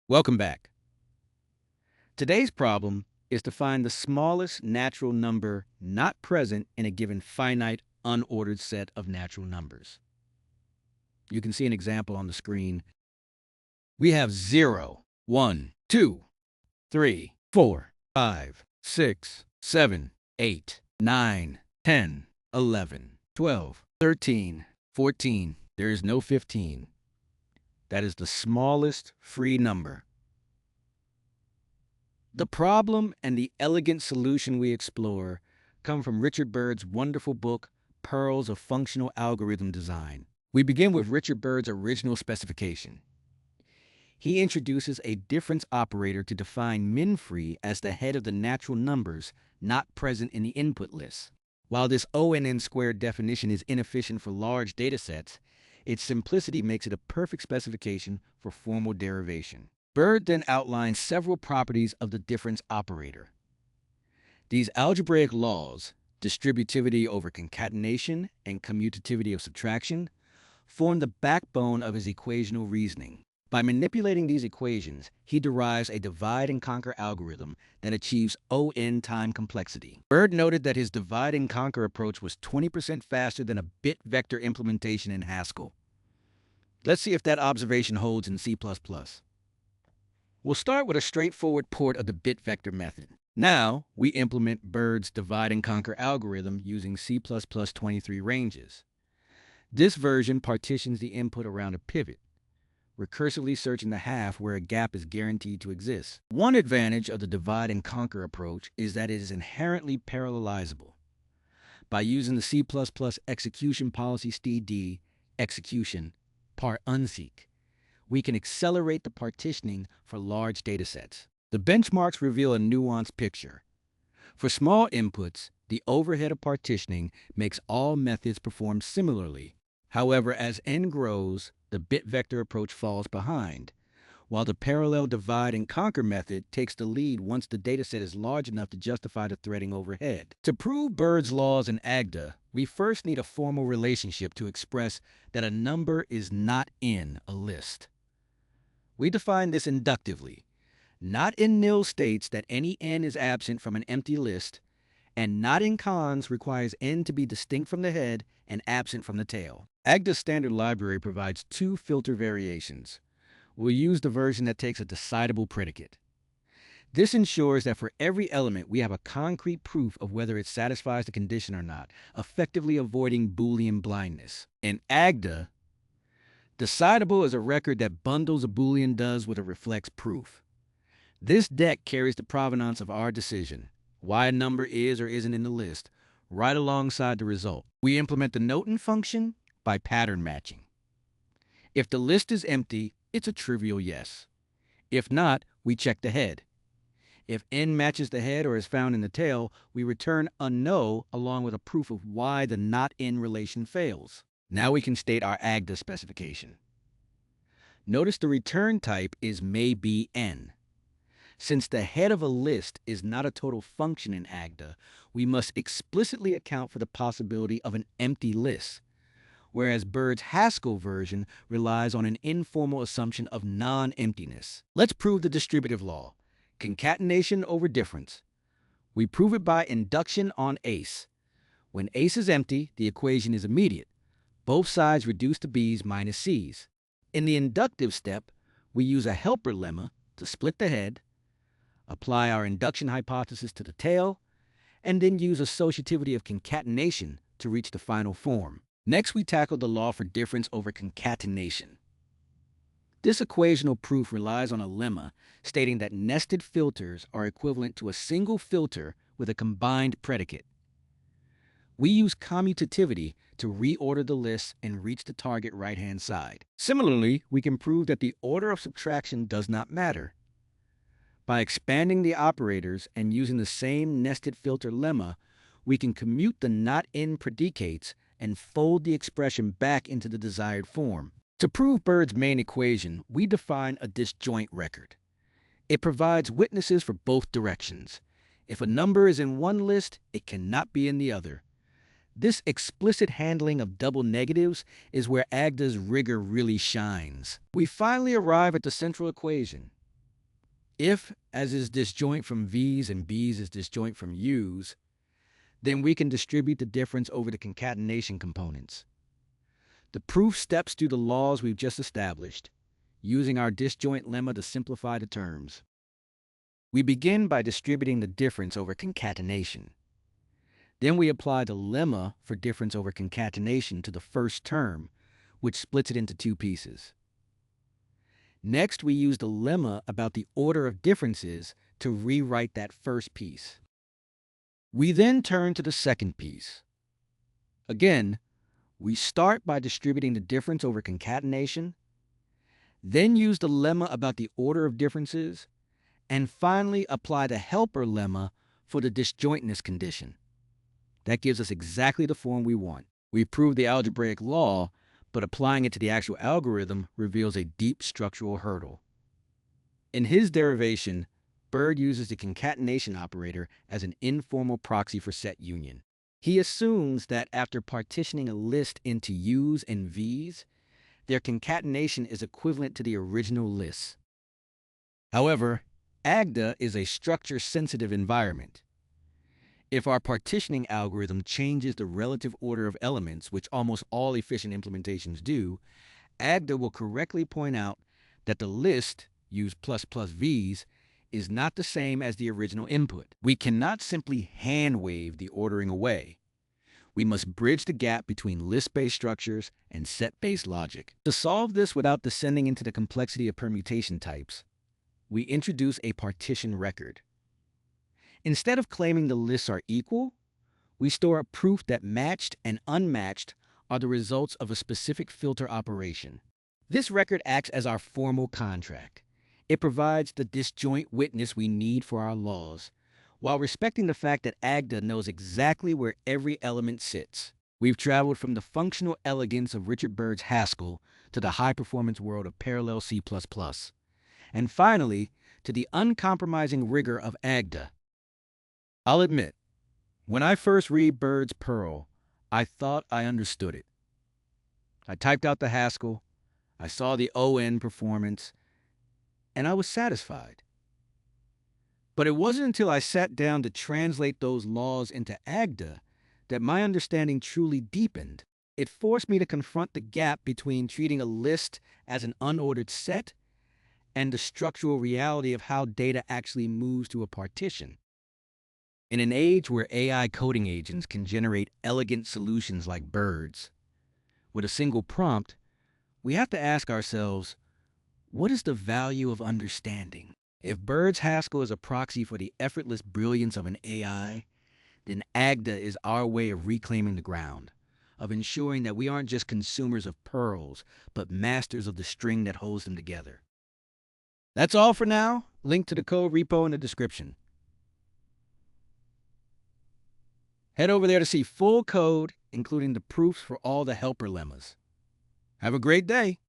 Welcome back. Today's problem is to find the smallest natural number not present in a given finite, unordered set of natural numbers. You can see an example on the screen. We have 0, 1, 2, 3, 4, 5, 6, 7, 8, 9, 10, 11, 12, 13, 14. There is no 15. That is the smallest free number. The problem and the elegant solution we explore come from Richard Byrd's wonderful book, Pearls of Functional Algorithm Design. We begin with Richard Byrd's original specification. He introduces a difference operator to define min-free as the head of the natural numbers not present in the input list. While this ONN squared definition is inefficient for large datasets, its simplicity makes it a perfect specification for formal derivation. Byrd then outlines several properties of the difference operator. These algebraic laws, distributivity over concatenation and commutativity of subtraction, form the backbone of his equational reasoning. By manipulating these equations, he derives a divide-and-conquer algorithm that achieves ON time complexity. Byrd noted that his divide-and-conquer approach was 20% faster than a bit vector implementation in Haskell. Let's see if that observation holds in C++. We'll start with a straightforward port of the bit vector method. Now, we implement Byrd's divide-and-conquer algorithm using C++ 23 ranges. This version partitions the input around a pivot, recursively searching the half where a gap is guaranteed to exist. One advantage of the divide-and-conquer approach is that it is inherently parallelizable. By using the C++ execution policy std execution part unseek, we can accelerate the partitioning for large datasets. The benchmarks reveal a nuanced picture. For small inputs, the overhead of partitioning makes all methods perform similarly. However, as n grows, the bit vector approach falls behind, while the parallel divide-and-conquer method takes the lead once the dataset is large enough to justify the threading overhead. To prove Byrd's laws in Agda, we first need a formal relationship to express that a number is not in a list. We define this inductively. Not in nil states that any n is absent from an empty list, and not in cons requires n to be distinct from the head and absent from the tail. Agda's standard library provides two filter variations. We'll use the version that takes a decidable predicate. This ensures that for every element we have a concrete proof of whether it satisfies the condition or not, effectively avoiding Boolean blindness. In Agda, decidable is a record that bundles a Boolean does with a reflex proof. This deck carries the provenance of our decision, why a number is or isn't in the list, right alongside the result. We implement the noten function by pattern matching. If the list is empty, it's a trivial yes. If not, we check the head. If n matches the head or is found in the tail, we return a no along with a proof of why the not in relation fails. Now we can state our Agda specification. Notice the return type is may be n. Since the head of a list is not a total function in Agda, we must explicitly account for the possibility of an empty list, whereas Byrd's Haskell version relies on an informal assumption of non-emptiness. Let's prove the distributive law, concatenation over difference. We prove it by induction on ace. When ace is empty, the equation is immediate. Both sides reduce to b's minus c's. In the inductive step, we use a helper lemma to split the head, apply our induction hypothesis to the tail, and then use associativity of concatenation to reach the final form. Next, we tackle the law for difference over concatenation. This equational proof relies on a lemma stating that nested filters are equivalent to a single filter with a combined predicate. We use commutativity to reorder the list and reach the target right-hand side. Similarly, we can prove that the order of subtraction does not matter. By expanding the operators and using the same nested filter lemma, we can commute the not in predicates and fold the expression back into the desired form. To prove Byrd's main equation, we define a disjoint record. It provides witnesses for both directions. If a number is in one list, it cannot be in the other. This explicit handling of double negatives is where Agda's rigor really shines. We finally arrive at the central equation. If, as is disjoint from V's and B's is disjoint from U's, then we can distribute the difference over the concatenation components. The proof steps through the laws we've just established, using our disjoint lemma to simplify the terms. We begin by distributing the difference over concatenation. Then we apply the lemma for difference over concatenation to the first term, which splits it into two pieces. Next, we use the lemma about the order of differences to rewrite that first piece. We then turn to the second piece. Again, we start by distributing the difference over concatenation, then use the lemma about the order of differences, and finally apply the helper lemma for the disjointness condition. That gives us exactly the form we want. We've proved the algebraic law, but applying it to the actual algorithm reveals a deep structural hurdle. In his derivation, Bird uses the concatenation operator as an informal proxy for set union. He assumes that after partitioning a list into U's and V's, their concatenation is equivalent to the original lists. However, Agda is a structure-sensitive environment. If our partitioning algorithm changes the relative order of elements, which almost all efficient implementations do, Agda will correctly point out that the list, U's plus plus V's, is not the same as the original input. We cannot simply hand-wave the ordering away. We must bridge the gap between list-based structures and set-based logic. To solve this without descending into the complexity of permutation types, we introduce a partition record. Instead of claiming the lists are equal, we store a proof that matched and unmatched are the results of a specific filter operation. This record acts as our formal contract. It provides the disjoint witness we need for our laws, while respecting the fact that Agda knows exactly where every element sits. We've traveled from the functional elegance of Richard Byrd's Haskell to the high-performance world of parallel C++, and finally, to the uncompromising rigor of Agda. I'll admit, when I first read Byrd's Perl, I thought I understood it. I typed out the Haskell, I saw the ON performance, and I was satisfied. But it wasn't until I sat down to translate those laws into Agda that my understanding truly deepened. It forced me to confront the gap between treating a list as an unordered set and the structural reality of how data actually moves through a partition. In an age where AI coding agents can generate elegant solutions like Byrd's, with a single prompt, we have to ask ourselves, what is the value of understanding? If Byrd's Haskell is a proxy for the effortless brilliance of an AI, then Agda is our way of reclaiming the ground, of ensuring that we aren't just consumers of pearls, but masters of the string that holds them together. That's all for now. Link to the code repo in the description. Head over there to see full code, including the proofs for all the helper lemmas. Have a great day.